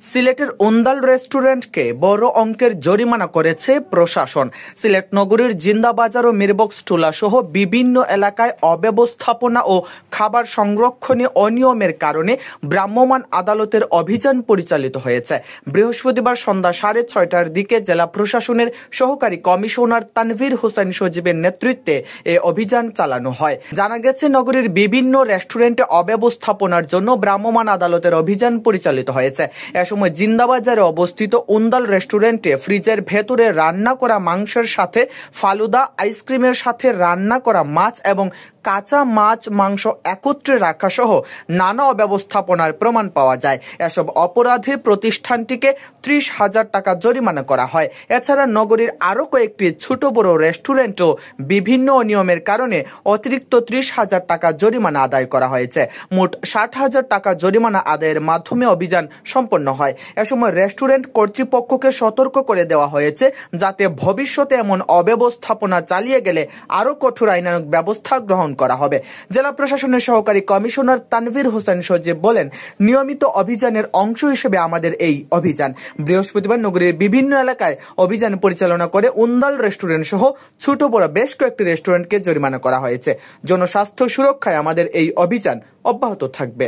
সিলেটের উন্দাল রেস্টুরেন্টকে বড় অঙ্কের জরিমানা করেছে প্রশাসন। সিলেট নগরীর জিন্দাবাজার ও মিরবক্স টোলা সহ বিভিন্ন এলাকায় অব্যবস্থাপনা ও খাবার সংরক্ষণে অনিয়মের কারণে ভ্রাম্যমাণ আদালতের অভিযান পরিচালিত হয়েছে। বৃহস্পতিবার সন্ধ্যা 6:30টার দিকে জেলা প্রশাসনের সহকারী কমিশনার তানভীর হোসেন সজীবের নেতৃত্বে এ অভিযান চালানো হয়। জানা গেছে, নগরীর বিভিন্ন রেস্টুরেন্টে অব্যবস্থাপনার জন্য ভ্রাম্যমাণ আদালতের অভিযান পরিচালিত হয়েছে। সময় জিন্দাবাজারে অবস্থিত উন্দাল রেস্টুরেন্টে ফ্রিজের ভেতরে রান্না করা মাংসের সাথে ফালুদা, আইসক্রিমের সাথে রান্না করা মাছ এবং কাঁচা মাছ মাংস একত্রে রাখা সহ নানা অব্যবস্থাপনার প্রমাণ পাওয়া যায়। এসব অপরাধে প্রতিষ্ঠানটিকে 30,000 টাকা জরিমানা করা হয়। এছাড়া নগরীর আরও কয়েকটি ছোট বড় রেস্টুরেন্টও বিভিন্ন অনিয়মের কারণে অতিরিক্ত 30,000 টাকা জরিমানা আদায় করা হয়েছে। মোট 60,000 টাকা জরিমানা আদায়ের মাধ্যমে অভিযান সম্পন্ন হয়। এ সময় রেস্টুরেন্ট কর্তৃপক্ষকে সতর্ক করে দেওয়া হয়েছে যাতে ভবিষ্যতে এমন অব্যবস্থাপনা চালিয়ে গেলে আরও কঠোর আইনানুগ ব্যবস্থা গ্রহণ করা হবে। জেলা প্রশাসনের সহকারী কমিশনার তানভীর হোসেন সজীব বলেন, নিয়মিত অভিযানের অংশ হিসেবে আমাদের এই অভিযান। বৃহস্পতিবার নগরীর বিভিন্ন এলাকায় অভিযান পরিচালনা করে উন্দাল রেস্টুরেন্ট সহ ছোট বড় বেশ কয়েকটি রেস্টুরেন্টকে জরিমানা করা হয়েছে। জনস্বাস্থ্য সুরক্ষায় আমাদের এই অভিযান অব্যাহত থাকবে।